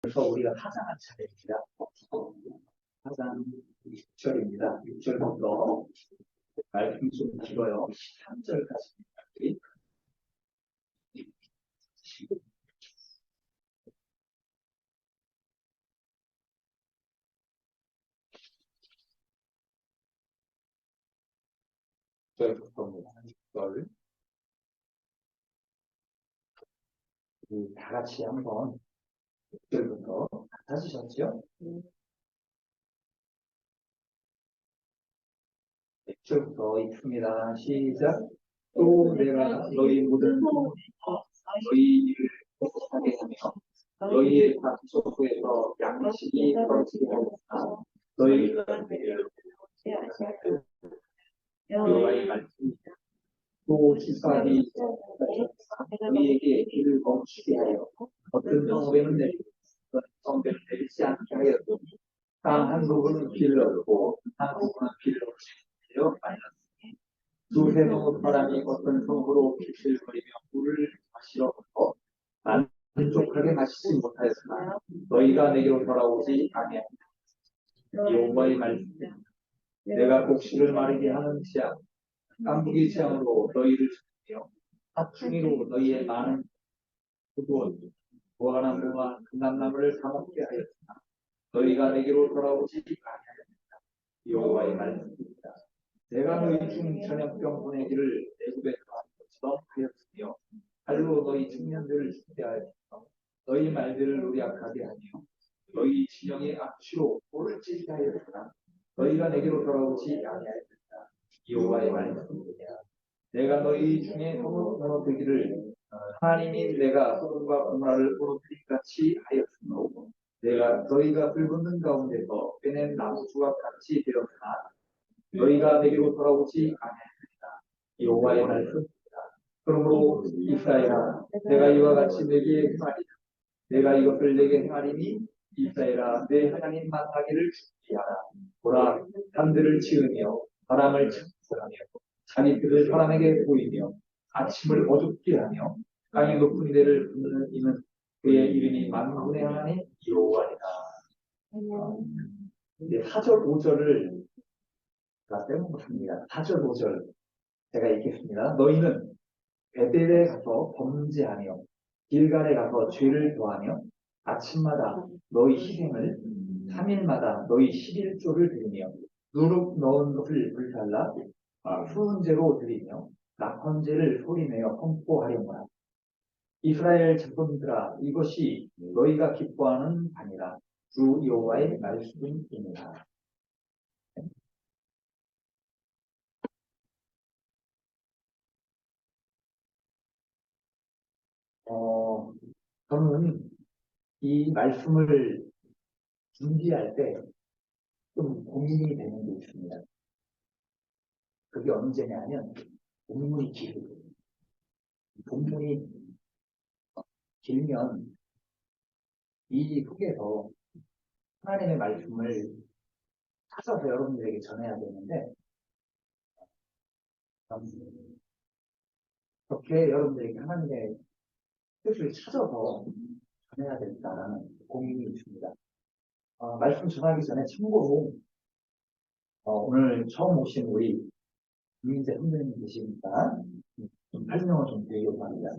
그래서 우리가 하장할 차례입니다. 하장 6절입니다. 6절부터 말씀이 좀 길어요. 13절까지입니다. 6절부터입니다. 6절. 다 같이 한번 6절부터 찾으셨죠? 6절부터 읽습니다. 시작. 또 내가 너희 모든 너희를 행복하게 하며 너희의 각 소수에서 양식이 떨어지게 하였으나 너희가 여호와의 말씀이다. 또 주사위 너희에게 길을 멈추게 하여 어떤 성읍에는 내리고 어떤 성읍에는 내리지 않게 하였더니 땅 한 부분은 길을 얻고 한 부분은 길을 얻지 못하여 말랐으니 두세 성읍 사람이 어떤 성읍으로 길들거리며 물을 마시러 가서 만족하게 마시지 못하였으나 너희가 내게로 돌아오지 아니하니라. 여호와의 말씀이다. 내가 곡식을 마르게 하는 지향 깐부기 지향으로 너희를 죽이며 합충이로 너희의 많은 부두원 무화과나무와 금감나무를 사먹게 하였으나 너희가 내게로 돌아오지 아니하였다. 여호와의 말씀입니다. 내가 너희 중 전염병 보내기를 애굽에 더한 것처럼 하였으며 칼로 너희 청년들을 죽게 하였으며 너희 말들을 노략하게 하며 너희 진영의 악취로 볼을 찌게 하였으나 너희가 내게로 돌아오지 아니하였다. 여호와의 말씀입니다. 내가 너희 중에 소금 무너뜨기를 하나님이 내가 소금과 고라를 무너뜨린 같이 하였으므로 내가 너희가 불붙는 가운데서 빼낸 나무주와 같이 되었으나 너희가 내게로 돌아오지 아니하였다. 여호와의 말씀입니다. 그러므로 이스라엘아 내가 이와 같이 내게 행하리라. 내가 이것을 내게 행하리니 이스라엘아 내 하나님 만나기를 준비하라. 보라 산들을 치으며 바람을 창출하며 자기 뜻을 사람에게 보이며 아침을 어둡게 하며 땅의 높은 데를 부르는 이는 그의 이름이 만군의 하나님 여호와이다. 이제 4절 5절을 다 빼먹었습니다. 4절 5절 제가 읽겠습니다. 너희는 베델에 가서 범죄하며 길갈에 가서 죄를 더하며 아침마다 너희 희생을 3일마다 너희 11조를 드리며 누룩 넣은 것을 불살라 수은제로 드리며 낙헌제를 소리내어 선포하려무라. 이스라엘 자손들아 이것이 너희가 기뻐하는 바니라. 주 여호와의 말씀입니다. 저는 이 말씀을 준비할 때 좀 고민이 되는 게 있습니다. 그게 언제냐면 본문이 길어요. 본문이 길면 이 속에서 하나님의 말씀을 찾아서 여러분들에게 전해야 되는데 그렇게 여러분들에게 하나님의 뜻을 찾아서 전해야 된다는 고민이 있습니다. 말씀 전하기 전에 참고로 오늘 처음 오신 우리 김민재 선생님 계시니까 좀 설명을 좀 드리려고 합니다.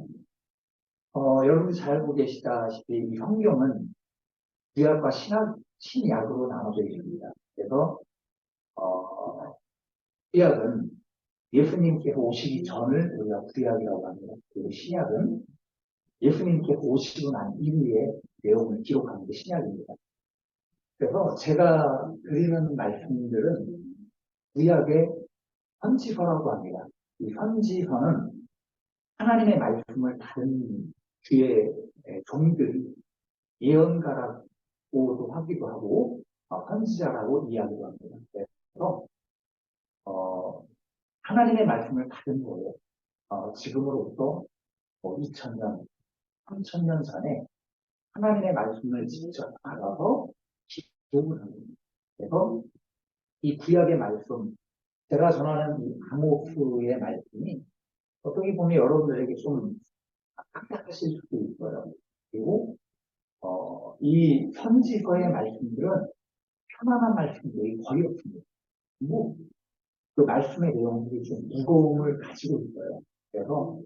여러분이 잘 알고 계시다시피 이 성경은 구약과 신약으로 나눠져 있습니다. 그래서 구약은 예수님께서 오시기 전을 우리가 구약이라고 합니다. 그리고 신약은 예수님께서 오시고 난 이후의 내용을 기록하는 게 신약입니다. 그래서 제가 드리는 말씀들은 구약의 선지서라고 합니다. 이 선지서는 하나님의 말씀을 다른 주의 종들이 예언가라고도 하기도 하고 선지자라고 이야기도 합니다. 그래서 하나님의 말씀을 받은 거예요. 지금으로부터 2000년, 3000년 전에 하나님의 말씀을 직접 알아서 기록을 합니다. 그래서 이 구약의 말씀, 제가 전하는 이 아모스의 말씀이 어떻게 보면 여러분들에게 좀 딱딱하실 수도 있어요. 그리고 이 선지서의 말씀들은 편안한 말씀들이 거의 없습니다. 그리고 그 말씀의 내용들이 좀 무거움을 가지고 있어요. 그래서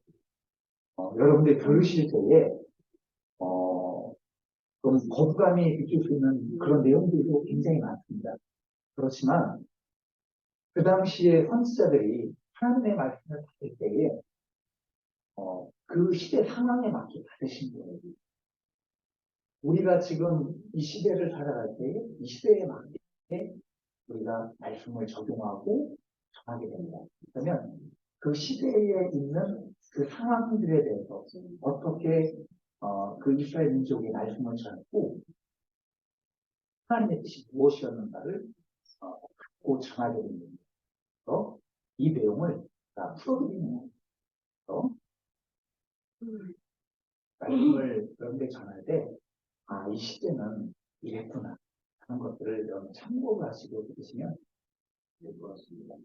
여러분들 들으실 때에 좀 거부감이 느낄 수 있는 그런 내용들도 굉장히 많습니다. 그렇지만 그 당시에 선지자들이 하나님의 말씀을 받을 때에 그 시대 상황에 맞게 받으신 거예요. 우리가 지금 이 시대를 살아갈 때에 이 시대에 맞게 우리가 말씀을 적용하고 전하게 됩니다. 그러면 그 시대에 있는 그 상황들에 대해서 어떻게 그 이스라엘 민족이 말씀을 전했고 하나님의 뜻이 무엇이었는가를 갖고 전하게 됩니다. 이 내용을 풀어드리는 말씀을 여러분들 전할 때 이 시대는 이랬구나 하는 것들을 여러분 참고를 하시고 들으시면 될 것 같습니다.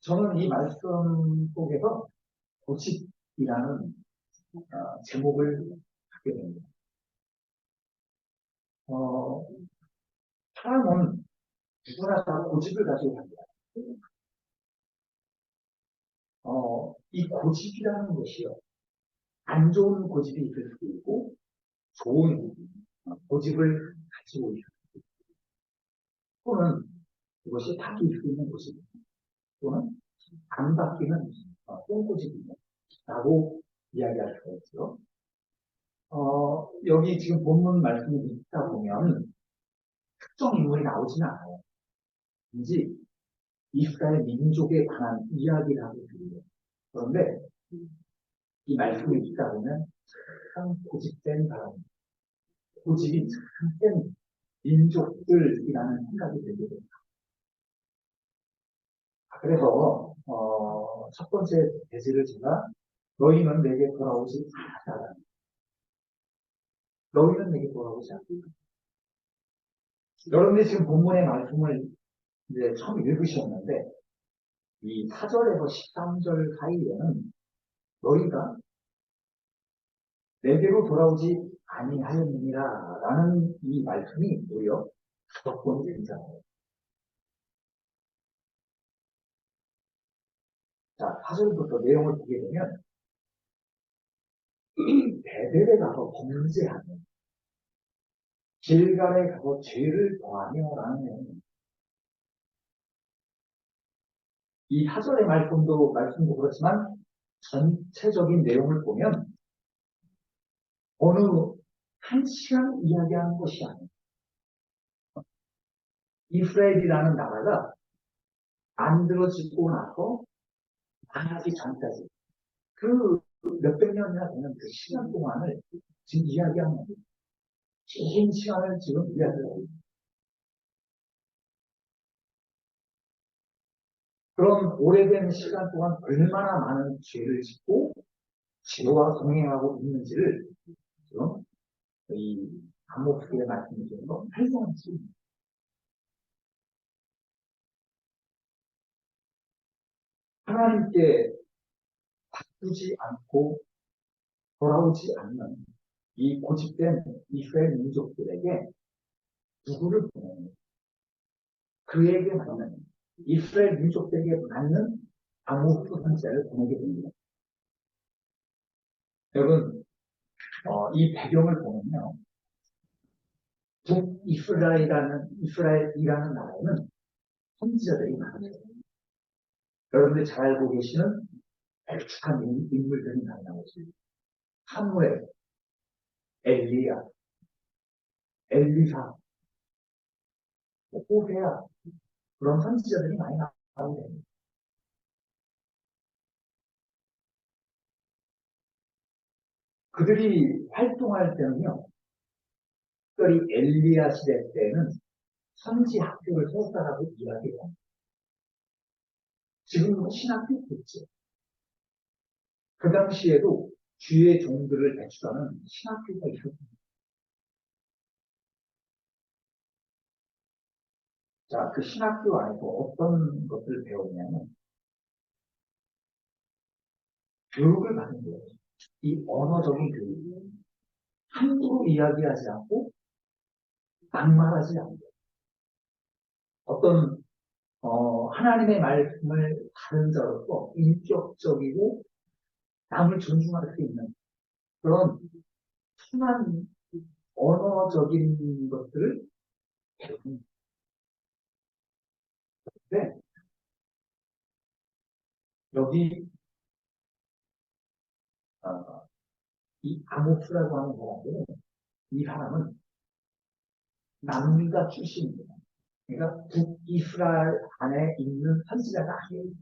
저는 이 말씀 속에서 고집이라는 제목을 갖게 됩니다. 사람은 누구나 다 고집을 가지고 갑니다. 이 고집이라는 것이요. 안 좋은 고집이 있을 수도 있고, 좋은 고집을 가지고 있을 수도 있고, 또는 이것이 바뀔 수 있는 고집입니다. 또는 안 바뀌는 똥고집입니다. 라고 이야기할 수가 있죠. 여기 지금 본문 말씀을 읽다 보면 특정 인물이 나오지는 않아요. 왠지 이스라엘 민족에 관한 이야기를 하고 있습니다. 그런데 이 말씀을 읽다 보면 참 고집된 사람, 고집이 참 센 민족들이라는 생각이 들게 됩니다. 그래서 첫 번째 대지를 제가 너희는 내게 돌아오지 않았다. 너희는 내게 돌아오지 않았다. 여러분들이 지금 본문의 말씀을 이제 처음 읽으셨는데 이 4절에서 13절 사이에는 너희가 내게로 돌아오지 아니하였느니라 라는 이 말씀이 무려 5번 등장해요. 자, 4절부터 내용을 보게 되면 베델에 가서 범죄하며 길갈에 가서 죄를 더하며 라는 내용입니다. 이 4절의 말씀도 그렇지만 전체적인 내용을 보면 어느 한 시간 이야기하는 것이 아니에요. 이스라엘이라는 나라가 만들어지고 나서 망하기 전까지 그 몇백 년이나 되는 그 시간 동안을 지금 이야기하는 거예요. 긴 시간을 지금 이야기하고 있습니다. 그런 오래된 시간 동안 얼마나 많은 죄를 짓고 죄와 동행하고 있는지를 지금 이 아모스의 말씀 중에서 설명할 수 있습니다. 하나님께 바꾸지 않고 돌아오지 않는 이 고집된 이스라엘 민족들에게 누구를 보내는 그에게 맞는 이스라엘 민족들에게 맞는 아모스 선지자를 보내게 됩니다. 여러분 이 배경을 보면요. 북이스라엘이라는 나라에는 선지자들이 많아요. 여러분들이 잘 알고 계시는 엘축한 인물들이 많이 나오죠. 사무엘, 엘리야, 엘리사, 호세아 그런 선지자들이 많이 나오게 됩니다. 그들이 활동할 때는요. 특별히 엘리야 시대 때는 선지 학교를 설립하라고 이야기를 합니다. 지금은 신학교 있죠. 그 당시에도 주의 종들을 배출하는 신학교가 있었습니다. 자, 그 신학교 안에서 어떤 것들을 배우냐면 교육을 받는 거예요. 이 언어적인 교육, 함부로 이야기하지 않고 막말하지 않고 어떤 하나님의 말씀을 받은 자로서 인격적이고 남을 존중할 수 있는 그런 순한 언어적인 것들을 배우는 건데 여기 이 아모스라고 하는 사람들은 이 사람은 남유다 출신입니다. 그러니까 북이스라엘 안에 있는 선지자가 아니에요.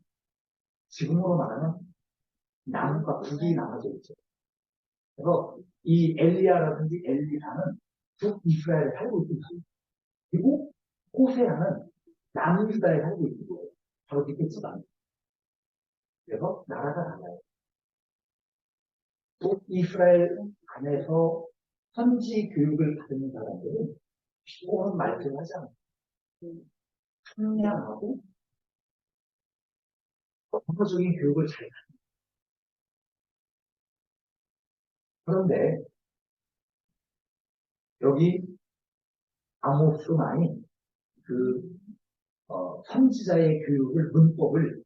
지금으로 말하면 남과 북이 나눠져 있죠. 그래서 이 엘리야라든지 엘리사는 북이스라엘에 살고 있습니다. 그리고 호세아는 남유다에 살고 있고 바로 밑에 지방. 그래서 나라가 달라요. 북이스라엘 안에서 선지 교육을 받는 사람들은 피곤한 말씀을 하지 않아요. 청량하고 언어적인 교육을 잘 받는. 그런데 여기 아모스만이 그 선지자의 교육을 문법을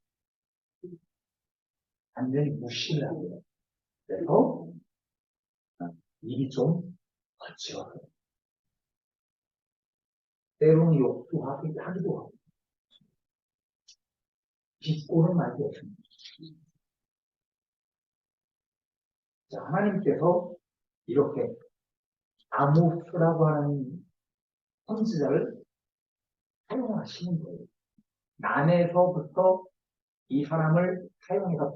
완전히 무시를 하고요. 그래서 일이 좀 거칠어요. 때로는 욕도 하기도 하고 비꼬는 말도 없습니다. 자, 하나님께서 이렇게 아모스라고 하는 선지자를 사용하시는 거예요. 남에서부터 이 사람을 사용해서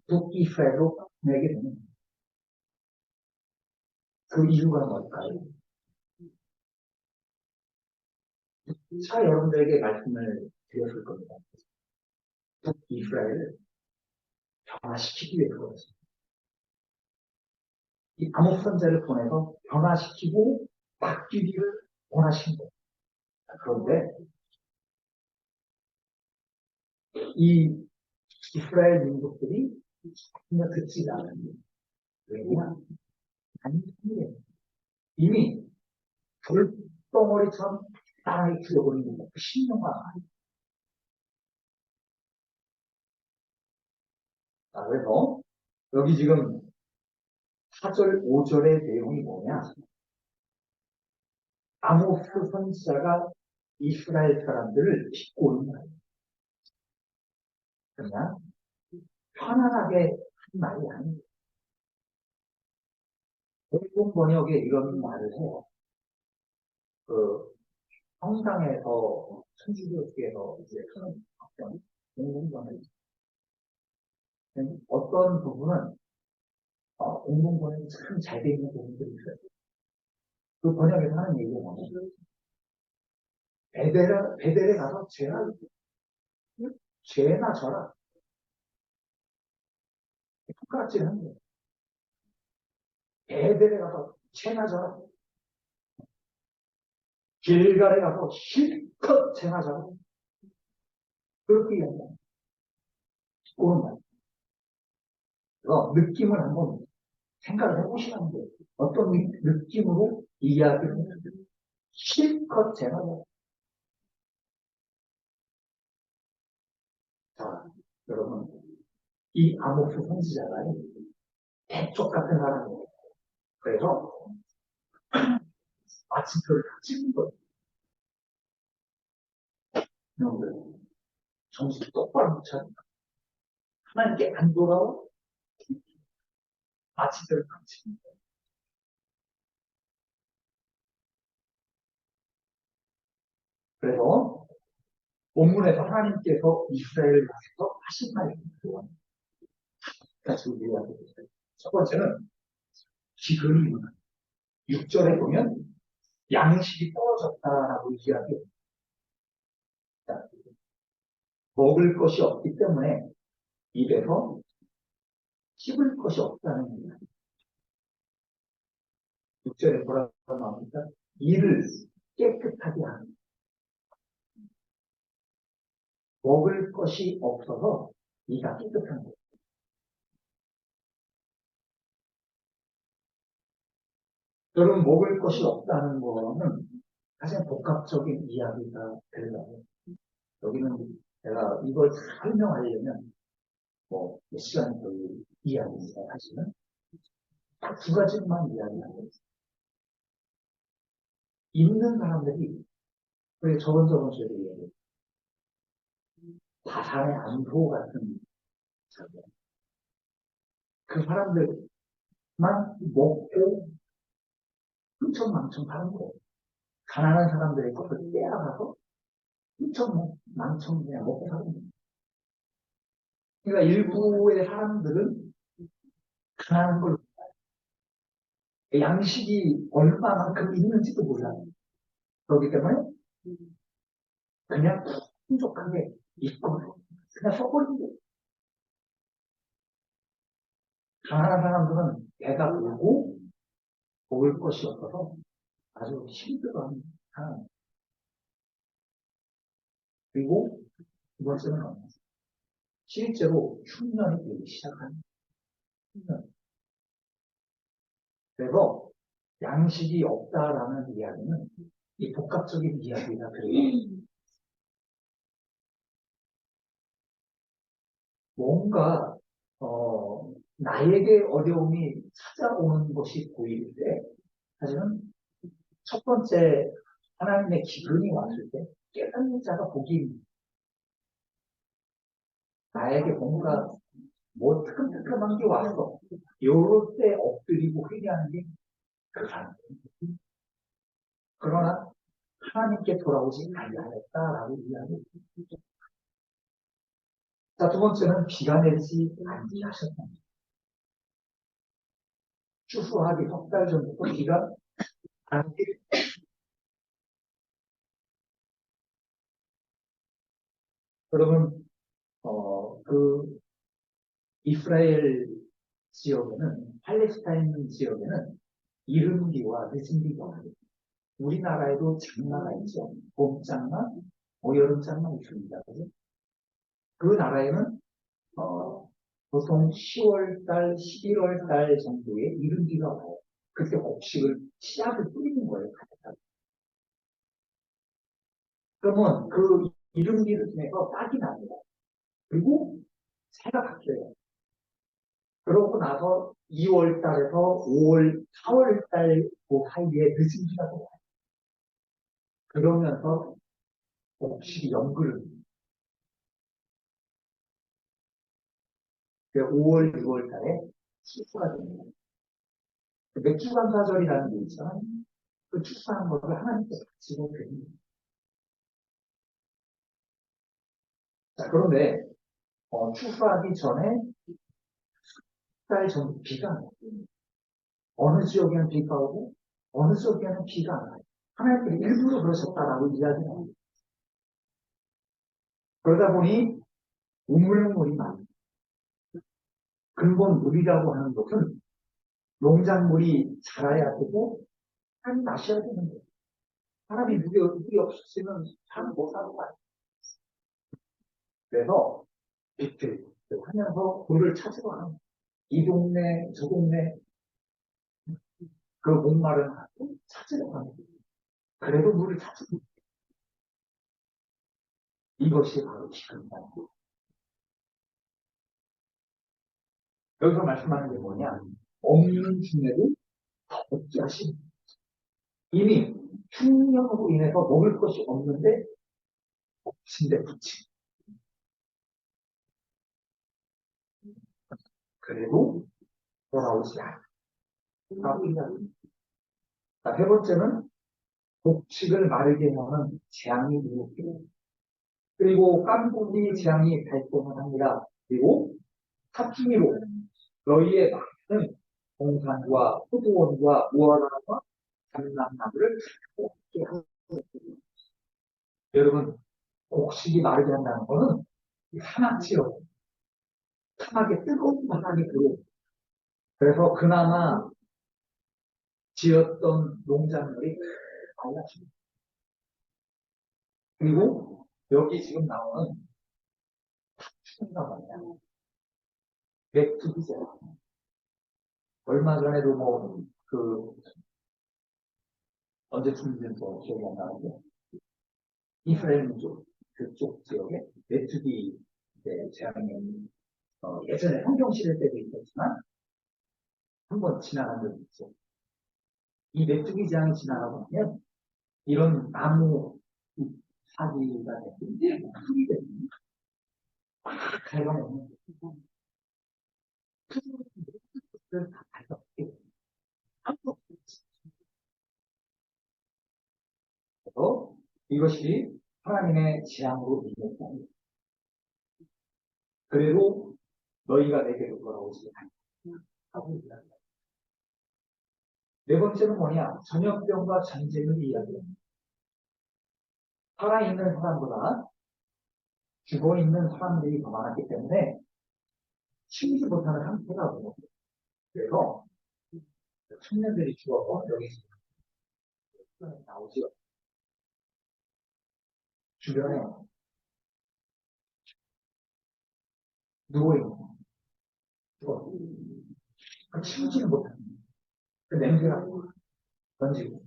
북이스라엘로 보내게 되는 거예요. 그 이유가 뭘까요? 차 여러분들에게 말씀을 드렸을 겁니다. 북이스라엘을 변화시키기 위해 그렇습니다. 이 아모스 선지자를 보내서 변화시키고 바뀌기를 원하신 거예요. 그런데 이 이스라엘 민족들이 전혀 듣지 않습니다. 왜냐? 아니에요. 이미 돌덩어리처럼 땅에 죽어버리는 것, 신령과 말이에요. 그래서 여기 지금 4절, 5절의 내용이 뭐냐? 아모스 선지자가 이스라엘 사람들을 비꼬는 거예요. 그냥 편안하게 한 말이 아니에요. 공동 번역에 이런 말을 해요. 그 성당에서 천주교에서 이제 하는 어떤 공동 번역 어떤 부분은 공동 번역이 참 잘 되어 있는 부분들이 있어요. 그 번역에서 하는 얘기가 뭐냐면 베델에 가서 죄나 져라 똑같이 하는 거예요. 베델에 가서 죄나 져라 길갈에 가서 실컷 죄나 져라 그렇게 얘기합니다. 그런 말. 그래서 느낌을 한번 생각을 해보시라는 거예요. 어떤 느낌으로 이야기를 하는지 실컷 죄나 져라. 자, 여러분 이 아모스 선지자가 대쪽 같은 사람이에요. 그래서 마침표를 다 찍은 거예요. 여러분들 정신 똑바로 못 차려. 하나님께 안 돌아와 마침표를 다 찍은 거예요. 그래서 본문에서 하나님께서 이스라엘을 향해서 하신 말씀을 같이 이해하게 됐어요. 첫 번째는 기근이 일어나. 6절에 보면 양식이 떨어졌다라고 이야기해요. 먹을 것이 없기 때문에 입에서 씹을 것이 없다는 얘기입니다. 6절에 뭐라고 나옵니까? 이를 깨끗하게 하는. 먹을 것이 없어서 이가 깨끗한 거예요. 여러분, 먹을 것이 없다는 거는 가장 복합적인 이야기가 되려고. 여기는 제가 이걸 설명하려면 몇 시간이 걸릴 이야기입니다. 사실은 딱 두 가지만 이야기하고 있어요. 있는 사람들이, 우리 저번 주에도 이야기했어요. 다산의 안보 같은 사람들. 그 사람들만 먹고 흥청망청 하는 거예요. 가난한 사람들의 것을 빼앗아서 흥청망청 그냥 먹고 사는 거예요. 그러니까 일부의 사람들은 가난한 걸 양식이 얼마만큼 있는지도 몰라요. 그렇기 때문에 그냥 풍족하게 있고 그냥 써버리는 거예요. 가난한 사람들은 배가 불고 먹을 것이 없어서 아주 힘들어하는 상황. 그리고 두 번째는 실제로 흉년이 되기 시작하는 흉년. 그래서 양식이 없다라는 이야기는 이 복합적인 이야기가 그래요. 뭔가 나에게 어려움이 찾아오는 것이 보일 때 사실은 첫 번째 하나님의 기근이 왔을 때 깨닫는 자가 복이 있는 나에게 뭔가 뜨끔뜨끔한 게 왔어. 요럴 때 엎드리고 회개하는 게 그 사람. 그러나 하나님께 돌아오지 아니하였다라고 이야기합니다. 자, 두 번째는 비가 내리지 아니하셨다. 추수하기 석 달 전부터 비가 안 내리. 여러분, 그 이스라엘 지역에는 팔레스타인 지역에는 이른 비와 늦은 비가 와요. 우리나라에도 장마가 있죠. 봄 장마, 여름 장마 있습니다. 그죠? 그 나라에는 보통 10월 달, 11월 달 정도에 이른 비가 와요. 그때 곡식을 씨앗을 뿌리는 거예요. 그러면 그 이른 비를 통해서 딱이 납니다. 그리고 새가 바뀌어요. 그러고 나서 2월 달에서 5월, 4월 달 그 사이에 늦은 비가 또 와요. 그러면서 곡식이 연그를 5월, 6월 달에 추수가 됩니다. 맥주감사절이라는 게 있잖아요. 그 추수하는 것을 하나님께서 바치고 됩니다. 자, 그런데 추수하기 전에 달 전부 비가 안 와요. 어느 지역에는 비가 오고 어느 지역에는 비가 안 와요. 하나님께서 일부러 그러셨다라고 이야기합니다. 그러다 보니 우물물이 많아요. 근본 물이라고 하는 것은 농작물이 자라야 되고 사람이 마셔야 되는 거예요. 사람이 물이 없으면 사람 못 사는 거예요. 그래서 비틀 하면서 물을 찾으러 가는 거예요. 이 동네 저 동네 그 목마른 하고 찾으러 가는 거예요. 그래도 물을 찾으러 가는 거예요. 이것이 바로 기근이다. 여기서 말씀하는 게 뭐냐? 없는 중에도 더 없게 하시는 거예요. 이미 흉년으로 인해서 먹을 것이 없는데 엎친데 붙인. 그래도 돌아오지 않아. 자, 세 번째는 곡식을 마르게 하는 재앙이 일으키고, 그리고 깐고기 재앙이 발동을 합니다. 그리고 삽주미로 너희의 많은 동산과 포도원과 무화과와 감람나무를 먹게 하고. 여러분, 곡식이 마르게 한다는 것은 사막지역, 사막에 뜨거운 바람이 들어오고, 그래서 그나마 지었던 농작물이 달라집니다. 그리고 여기 지금 나오는 추가 말이야. 맥주기제. 얼마 전에도 언제쯤인지는 또 기억이 안 나는데, 이스라엘 쪽, 그쪽 지역에 메뚜기 재앙이 예전에 성경시대 때도 있었지만, 한번 지나간 적이 있어. 이 메뚜기 재앙이 지나가고 나면, 이런 나무 사기가 되고, 풀이 되고, 막 갉아먹는 그걸 다 밟아먹게 아무도 없어. 이것이 하나님의 재앙으로 인했다. 그래도 너희가 내게로 돌아오지 않고 이야기합니다. 네 번째는 뭐냐? 전염병과 전쟁을 이야기합니다. 살아있는 사람보다 죽어있는 사람들이 더 많았기 때문에 치우지 못하는 상태가 오고, 그래서 청년들이 죽어서 여기서 나오지 주변에 누워있는 죽어. 그 치우지는 못하는 그 냄새가 던지고,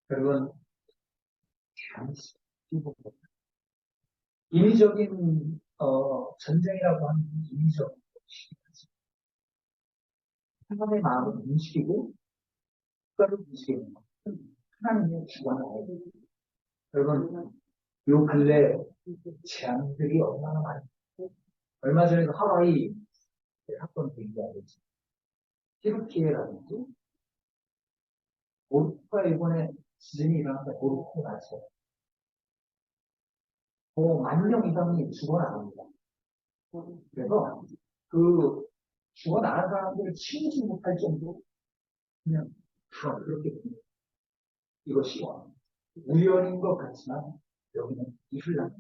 결국은 잠시 뛰고, 인위적인 전쟁이라고 하는 인위적인 것이 사람의 마음을 움직이고 국가를 움직이는 것. 하나님의 주관하에 여러분 요 근래 재앙들이 얼마나 많이 얼마 전에도 하와이 사건 얘기하듯이 티르키예라든지 모르코가 이번에 지진이 일어났다. 모르코 나서 10,000명 이상이 죽어나갑니다. 그래서 그 죽어나간 사람들을 치우지 못할 정도로 그냥 다 그렇게 됩니다. 이것이 우연인 것 같지만 여기는 이슬람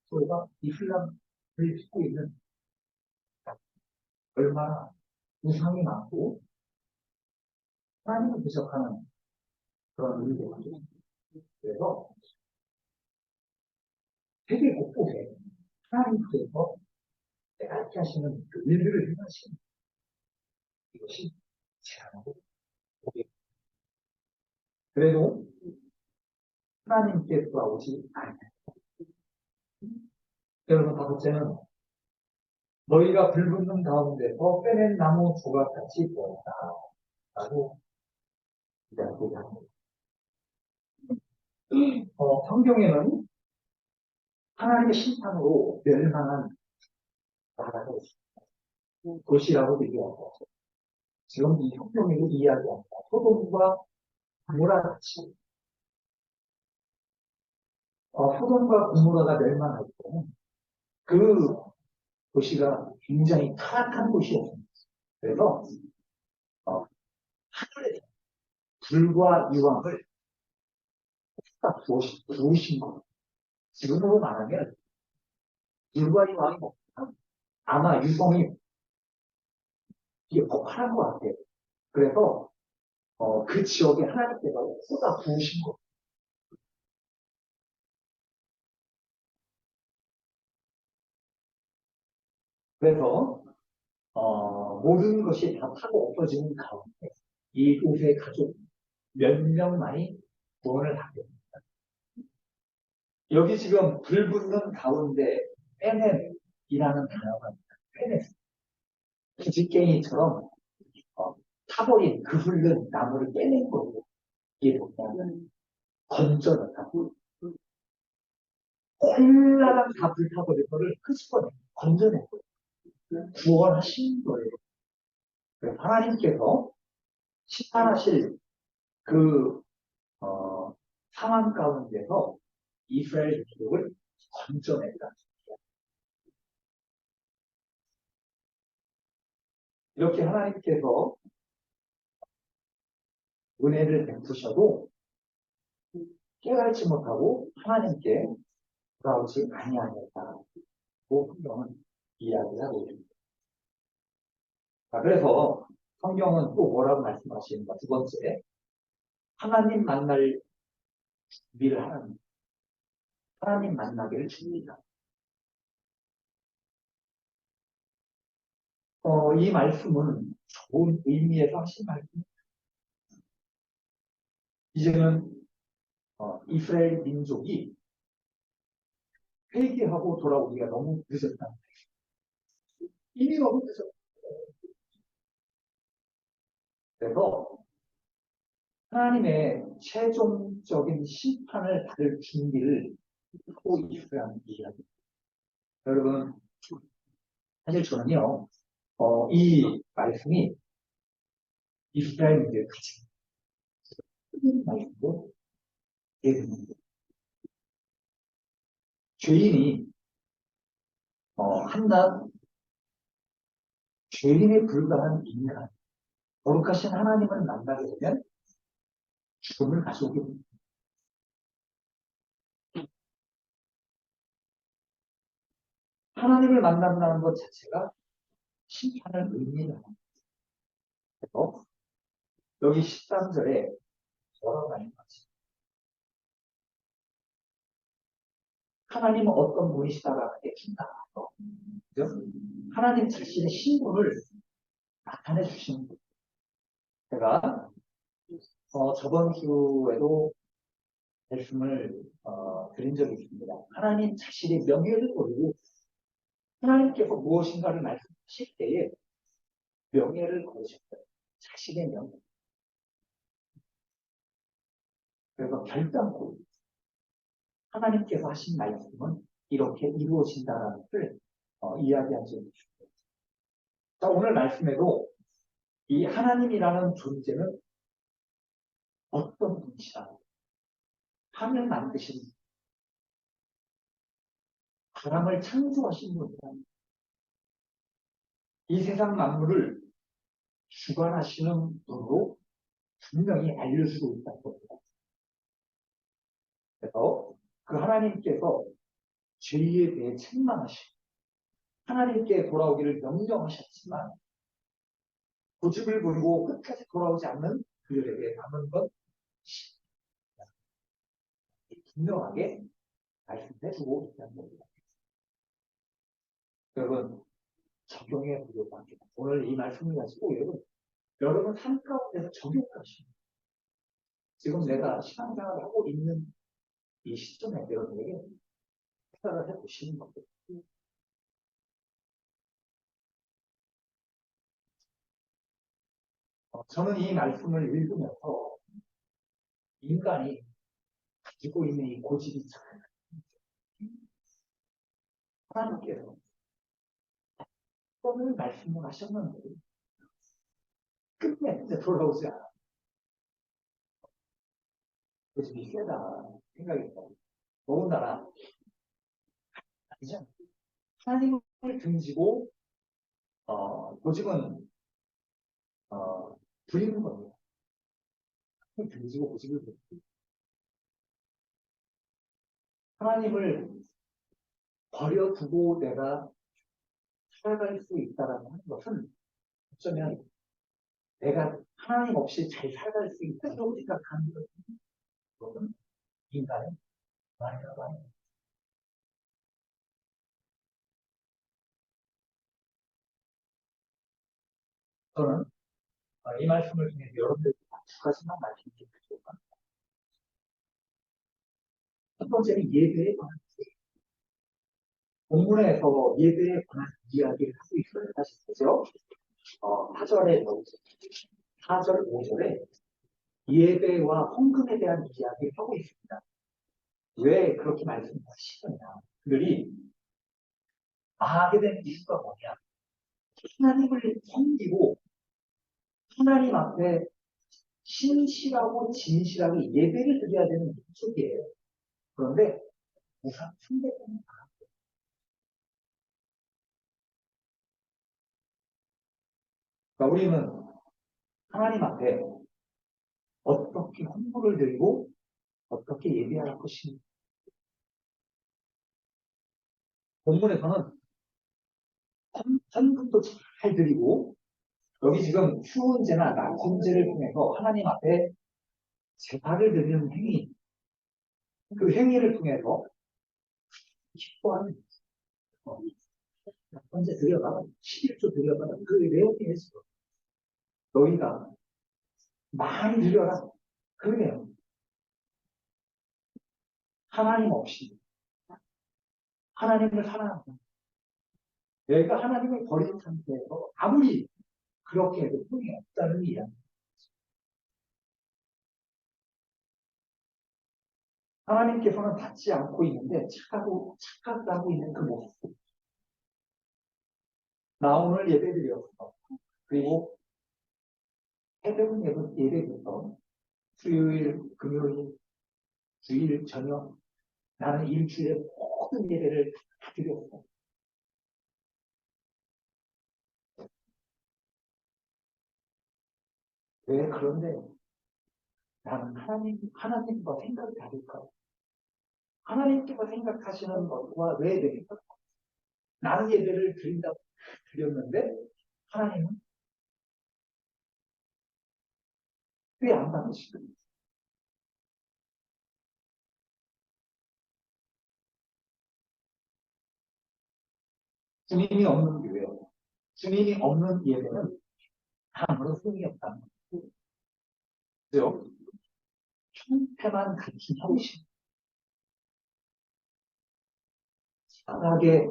소가 이슬람을 믿고 있는 얼마나 우상이 많고 하나님을 부족하는 그런 의미들이죠. 그래서 세계 곳곳에 하나님께서 깨닫게 하시는 그 일들을 행하시는 이것이 재앙으로 오게. 그래도 하나님께 돌아오지 않아요. 여러분, 다섯째는 너희가 불붙는 가운데서 빼낸 나무 조각같이 되었다. 라고 이야기합니다. 성경에는 하나님의 심판으로 멸망한 나라가 있습니다. 도시라고 얘기하고 지금 이 성경에도 이야기합니다. 소돔과 고모라 같이 소돔과 고모라가 멸망할 때는 그 도시가 굉장히 타락한 도시였습니다. 그래서 하늘에 불과 유황을 딱 부으신 거예요. 지금으로 말하면 불과 유황이 없으면 아마 유성이 이게 폭발한 것 같아요. 그래서 그 지역에 하나님께서 쏟아 부으신 거예요. 그래서 모든 것이 다 타고 엎어지는 가운데 이 옷의 가족 몇 명만이 구원을 하게 됩니다. 여기 지금 불 붙는 가운데 빼냄이라는 단어가 빼냄. 기집갱이처럼 타버린 그 흙은 나무를 빼낸 거고 이게 뭐냐 건져냈다. 홀라당 다 불타버린 거를 끄집어내 건져낸 거예요. 구원하신 거예요. 하나님께서 심판하실 그 상황 가운데서 이스라엘 민족을 건져냈다. 이렇게 하나님께서 은혜를 베푸셔도 깨달지 못하고 하나님께 돌아오지 아니하였다고 성경은 이야기하고 있습니다. 그래서 성경은 또 뭐라고 말씀하시는가? 두 번째, 하나님 만날 준비를 하나님 만나기를 줍니다. 이 말씀은 좋은 의미에서 하신 말씀입니다. 이제는 이스라엘 민족이 회개하고 돌아오기가 너무 늦었다. 이미 너무 늦었다. 그래서 하나님의 최종적인 심판을 받을 준비를 하고 있으라는 이야기. 여러분, 사실 저는요, 이 말씀이 이스라엘 문제를 가장 큰 말씀으로 이해됩니다. 죄인이, 한낱 죄인에 불과한 인간, 거룩하신 하나님을 만나게 되면 죽음을 가져오게 됩니다. 하나님을 만난다는 것 자체가 심판을 의미합니다. 그래서 여기 13절에 뭐라고 하는 거지? 하나님은 어떤 분이시다라는 게 중요하죠. 하나님 자신의 신분을 나타내 주시는 거예요. 제가 저번 주에도 말씀을 드린 적이 있습니다. 하나님 자신의 명예를 걸고 하나님께서 무엇인가를 말씀하실 때에 명예를 걸으셨어요. 자신의 명예. 그래서 결단코 하나님께서 하신 말씀은 이렇게 이루어진다는 것을 이야기한 적이 있습니다. 자, 오늘 말씀에도 이 하나님이라는 존재는 어떤 분이시다. 하늘 만드신 사람을 창조하신 분이다. 이 세상 만물을 주관하시는 분으로 분명히 알려주고 있다는 겁니다. 그래서 그 하나님께서 죄에 대해 책망하시고 하나님께 돌아오기를 명령하셨지만 고집을 부리고 끝까지 돌아오지 않는 그들에게 남은 건 분명하게 말씀해주고 있다는 겁니다. 여러분, 적용해 보려고 합니다. 오늘 이 말씀을 가지고 여러분 삶 가운데서 적용하시고 지금 내가 신앙생활을 하고 있는 이 시점에 여러분에게 생각을 해보시는 겁니다. 저는 이 말씀을 읽으면서 인간이 가지고 있는 이 고집이 참 하나님께서 오늘 말씀을 하셨는데 끝내 돌아오지 않아. 고집이 세다 생각이 들어요. 더군다나 아니죠. 하나님을 등지고 고집은 부리는 겁니다. 등지고 고집을 부리고 하나님을 버려두고 내가 살아갈 수 있다라는 것은 어쩌면 내가 하나님 없이 잘 살아갈 수 있다고 생각하는 것은 인간의 말이라고 합니다. 저는 이 말씀을 통해서 여러분들께 두 가지만 말씀드리고 싶습니다. 첫 번째는 예배에 관한 본문에서 예배에 관한 이야기를 하고 있어요. 다시 보죠. 4절에 4절, 5절에 예배와 헌금에 대한 이야기를 하고 있습니다. 왜 그렇게 말씀하시느냐. 그들이 하게 된 이유가 뭐냐. 하나님을 섬기고 하나님 앞에 신실하고 진실하게 예배를 드려야 되는 목적이에요. 그런데 우상 숭배하는 그러니까 우리는 하나님 앞에 어떻게 헌물을 드리고 어떻게 예배할 것인가. 본문에서는 헌금도 잘 드리고 여기 지금 휴은제나 낙헌제를 통해서 하나님 앞에 제사를 드리는 행위, 그 행위를 통해서 기뻐하는 낙헌제 드려가 11조 드려가 그 내용에서 너희가 많이 드려라. 그래요. 하나님 없이 하나님을 사랑한다. 내가 하나님을 버린 상태에서 아무리 그렇게 해도 소용이 없다는 이야기. 하나님께서는 받지 않고 있는데 착각하고 있는 그 모습. 나 오늘 예배 드렸어. 그리고 새벽 예배부터 수요일, 금요일, 주일 저녁 나는 일주일에 모든 예배를 다 드렸어. 왜 그런데 나는 하나님과 생각이 다를까? 하나님께서 생각하시는 것과 왜 되겠어? 나는 예배를 드렸는데 하나님은 왜 안 받으시고? 주님이 없는 교회, 주님이 없는 예배는 아무런 소용이 없다는 거죠. 그죠? 형태만 갖춘 형식. 바닥에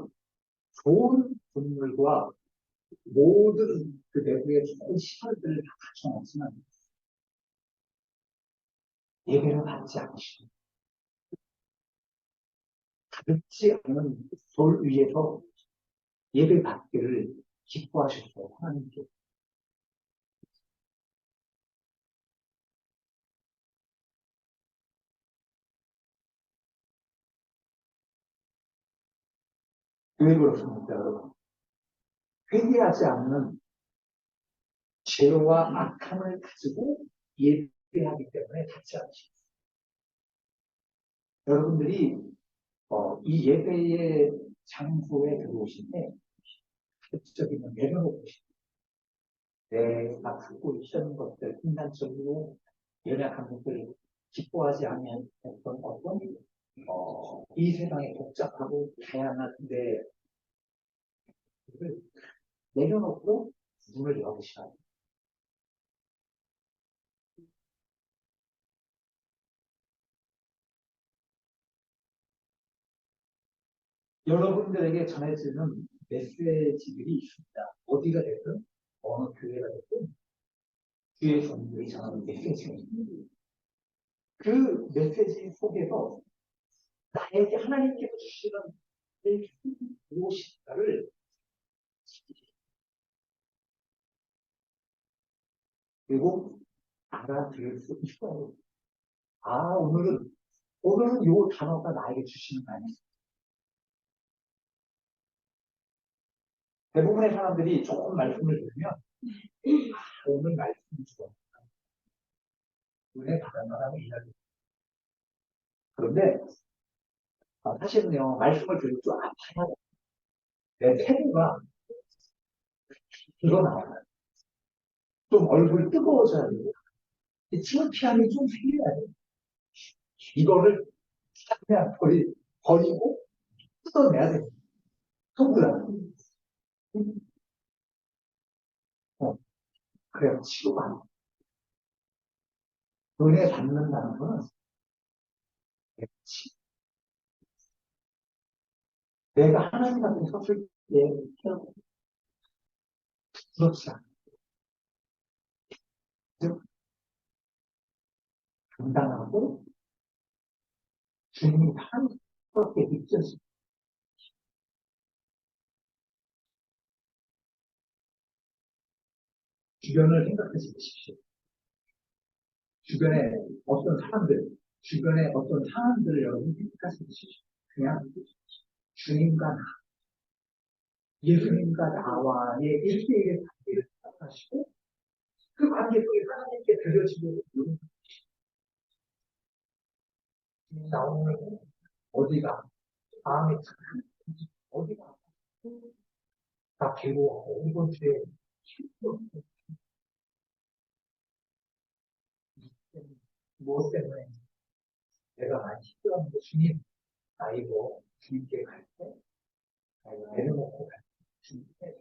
좋은 분물과 모든 그 내부의 좋은 시설들을 다 갖춰놨지만 예배를 받지 않으시고 가볍지 않은 돌 위에서 예배 받기를 기뻐하셨어요. 하나님께. 왜 그렇습니까, 여러분? 회개하지 않는 죄와 악함을 가지고 예배하기 때문에 받지 않으십니다. 여러분들이 이 예배의 장소에 들어오실 때 가급적이면 내려놓고 싶어요. 내가 갖고 있었던 것들, 인간적으로 연약한 것들을 기뻐하지 않는 어떤 이 세상의 복잡하고 다양한 데를 내려놓고 문을 열으셔야 돼요. 여러분들에게 전해지는 메시지들이 있습니다. 어디가 됐든 어느 교회가 됐든 교회 성들이 전하는 메시지가 있습니다. 그 메시지 속에서 나에게 하나님께서 주시는 무엇인가를 그리고 알아들을 수 있어요. 아, 오늘은 이 단어가 나에게 주시는 거 아니에요. 대부분의 사람들이 조금 말씀을 들으면, 오늘 말씀 주어. 은혜 받아나라고 이야기해요. 그런데, 사실은요, 말씀을 들을 줄 알아야 내 태도가 드러나와요. 좀 얼굴이 뜨거워져야 돼요. 티어피함이 좀 생겨야 돼요. 이거를 그냥 버리고 뜯어내야 돼요. 속으로. 그래요. 치료가. 은혜 받는다는 거는 내가 하나님 앞에 섰을 때 그렇지 않아요. 당당하고 주님이 하나님께 느껴지고 주변을 생각해 보십시오. 주변에 어떤 사람들, 주변에 어떤 상황들을 여러분 생각해 보십시오. 그냥 주님과 나, 예수님과 나와의 일대일의 관계를 생각하시고 그 관계 속에 하나님께 드려지고 나오는 어디가 마음이 착한 어디가 나 괴로워 이번 주에 무엇 때문에 내가 많이 힘들었는데 주님 나 이거 주님께 갈때 나 이거 내려놓고 갈때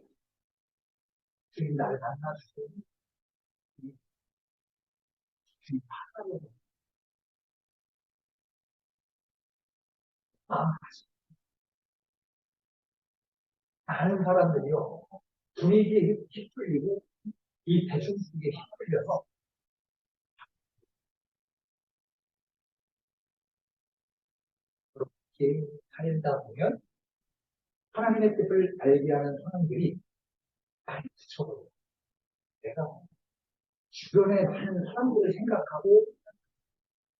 주님 나를 만나주세요. 주님 하나님 많은 사람들이요, 분위기에 휩쓸리고, 이 대중분위기에 휩쓸려서, 그렇게 살다 보면, 하나님의 뜻을 알게 하는 사람들이 많이 지쳐버려요. 내가 주변에 사는 사람들을 생각하고,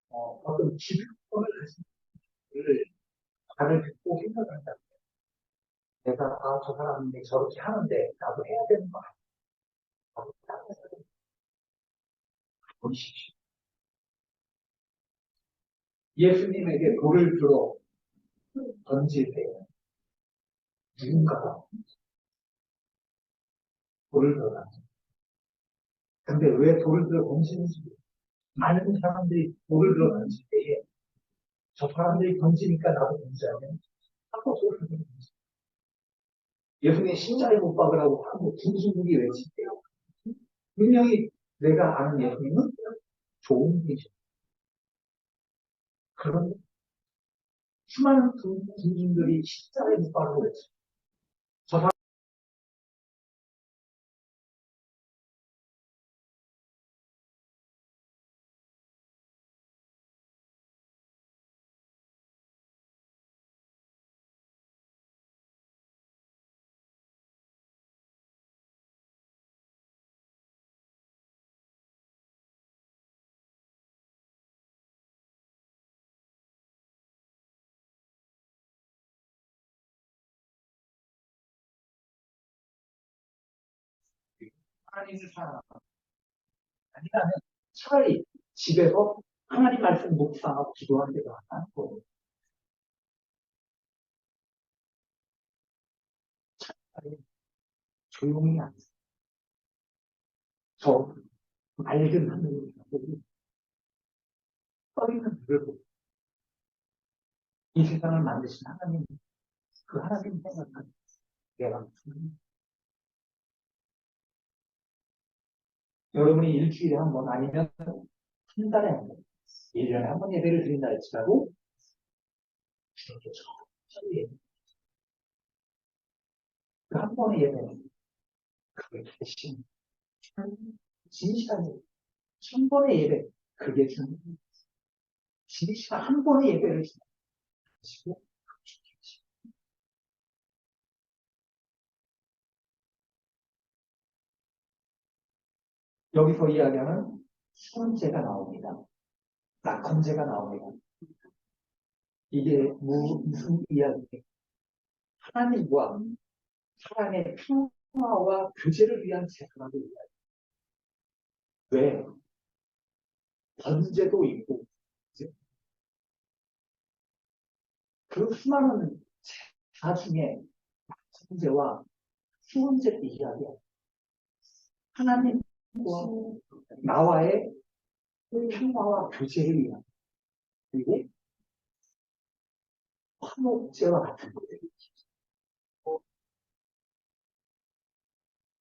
어떤 기득권을 가진 분들을 말을 듣고 생각을 한다. 내가, 저 사람이 저렇게 하는데, 나도 해야 되는 거 아니야. 보십시오. 예수님에게 돌을 들어 던질 때, 누군가가 돌을 들어 던져. 근데 왜 돌을 들어 던지는지, 많은 사람들이 돌을 들어 던질 때에, 저 사람들이 던지니까 나도 던져야겠네. 하고 돌을 들어 던져. 예수님 십자가에 못 박으라고 하고 군수국이 외칠 때요. 분명히 내가 아는 예수님은 좋은 분이죠. 그런데 수많은 군중들이 십자가에 못 박으라고 외쳐. 저 사람 하나님을 사랑하고 아니라면 차라리 집에서 하나님 말씀 묵상하고 기도하는 게 더 나은 거예요. 차라리 조용히 앉아서 저 맑은 하늘을 보고 떠있는 물을 보고 이 세상을 만드신 하나님, 그 하나님 생각하는 내가 무슨 여러분이 일주일에 한 번 아니면 한 달에 한 번, 1년에 한 번 예배를 드린다 할지라도 주님께 천천히 그 한 번의 예배는 그게 대신 진실한 예배, 천 번의 예배, 그게 주님 진실한 한 번의 예배를 주시고 여기서 이야기하는 수훈제가 나옵니다. 낙헌제가 나옵니다. 이게 무슨 이야기예요? 하나님과 사람의 평화와 교제를 위한 제사라고 이야기해요. 왜? 번제도 있고 그 수많은 제사 중에 번제와 수훈제도 이야기해요. 하나님과 나와의 평화와 교제를 위한 그리고 화목제와 같은 것들이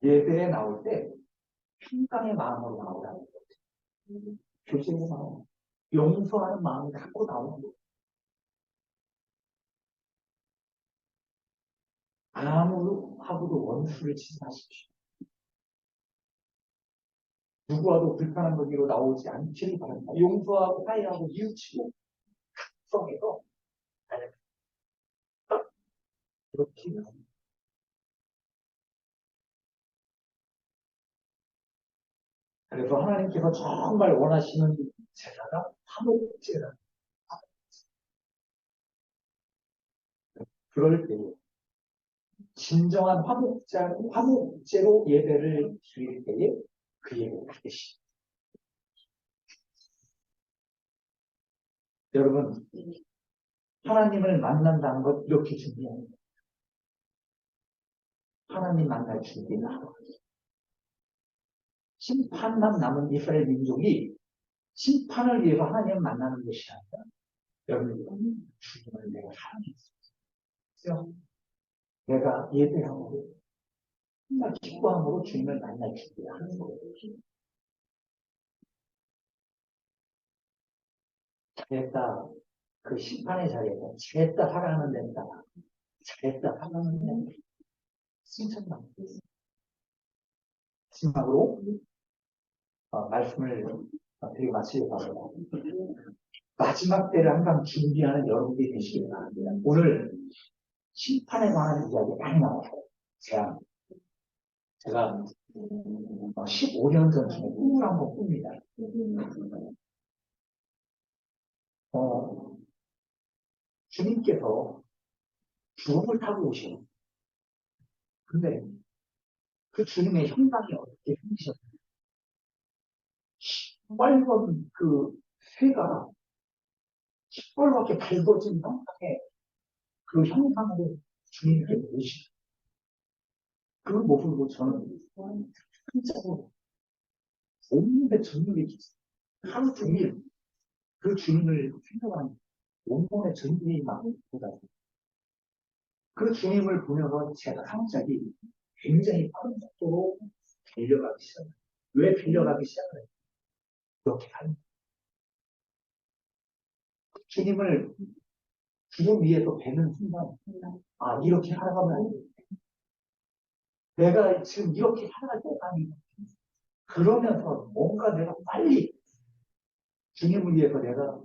예배에 나올 때 평강의 마음으로 나오라는 거죠. 교제의 마음, 용서하는 마음을 갖고 나오는 거예요. 아무하고도 원수를 치지 마십시오. 누구와도 불편한 거기로 나오지 않기를 바랍니다. 용서하고 화해하고 이웃치고 각성해서 그렇게 합니다. 그래서 하나님께서 정말 원하시는 제사가 화목제라. 그럴 때에 진정한 화목제로 예배를 드릴 때에 그 예배를 하듯이. 여러분, 하나님을 만난다는 것 이렇게 준비합니다. 하나님 만날 준비는 하고 심판만 남은 이스라엘 민족이 심판을 위해서 하나님을 만나는 것이 아니라 여러분, 주님을 내가 사랑했어요. 내가 예배함으로 정말 기뻐함으로 주님을 만날 준비하는 거예요. 잘했다. 그 심판의 자리에서 잘했다 살아가는 데다 잘했다 살아가는 데다 칭찬받는 마지막으로 말씀을 드리고 마치려고 합니다. 마지막 때를 항상 준비하는 여러분들이 되시길 바랍니다. 오늘 심판에 관한 이야기 많이 나왔어요. 제가 15년 전쯤에 꿈을 한번 꿉니다. 주님께서 주음을 타고 오시는. 근데 그 주님의 형상이 어떻게 생기셨어요? 빨간 그 쇠가 시뻘겋게 밝아진 형상의 그 형상으로 주님께 오시고 그 모습으로 저는 한자로 온몸에 전율이 하루 종일 그 주님을 생각하는 온몸에 전율이 막 돋아요. 그 주님을 보면서 제가 갑자기 굉장히 빠른 속도로 달려가기 시작해요. 왜 달려가기 시작해요? 이렇게 가는 주님을 주님 위에서 뵈는 순간 이렇게 살아가면 안 돼. 내가 지금 이렇게 살아갈 때가 아니고 그러면서 뭔가 내가 빨리 주님을 위해서 내가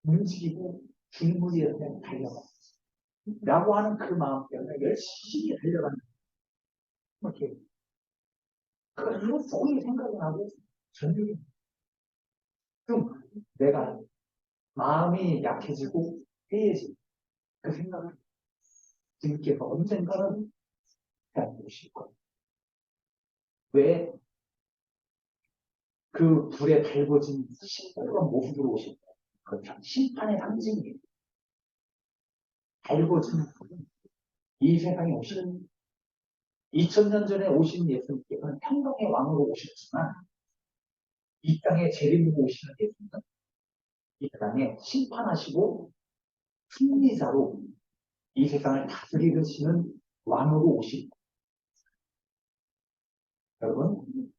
움직이고 주님을 위해서 내가 달려가 라고 하는 그 마음 때문에 열심히 달려가는 이렇게 그 소리 생각이 나고 전율이 좀 내가 마음이 약해지고 해야지 그 생각을 주님께서 언젠가는 해야 되실 거예요. 왜 그 불에 달궈진 시뻘건 모습으로 오실 거예요. 그렇죠. 심판의 상징이에요. 달궈진 불은 이 세상에 오시는 2000년 전에 오신 예수님께서는 평강의 왕으로 오셨지만 이 땅에 재림으로 오시는 예수님은 이 땅에 심판하시고 승리자로 이 세상을 다스리시는 왕으로 오신 거예요. 여러분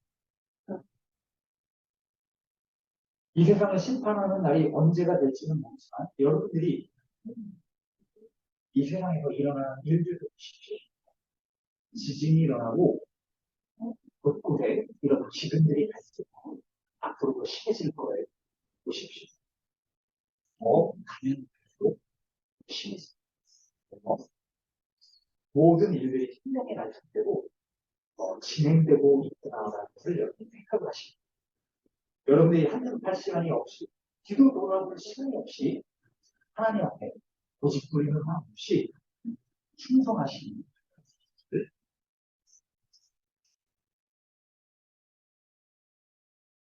이 세상을 심판하는 날이 언제가 될지는 모르지만 여러분들이 이 세상에서 일어나는 일들도 보십시오. 지진이 일어나고 곳곳에 이런 기근들이 발생하고 앞으로도 심해질 거예요. 보십시오. 가면 갈수록 심해집니다. 모든 일들이 생명의 날짜대로 진행되고 있구나라는 것을 여러분이 생각을 하십니다. 여러분들이 한눈팔 시간이 없이 뒤도 돌아볼 시간이 없이 하나님 앞에 고집 부리는 마음 없이 충성하시는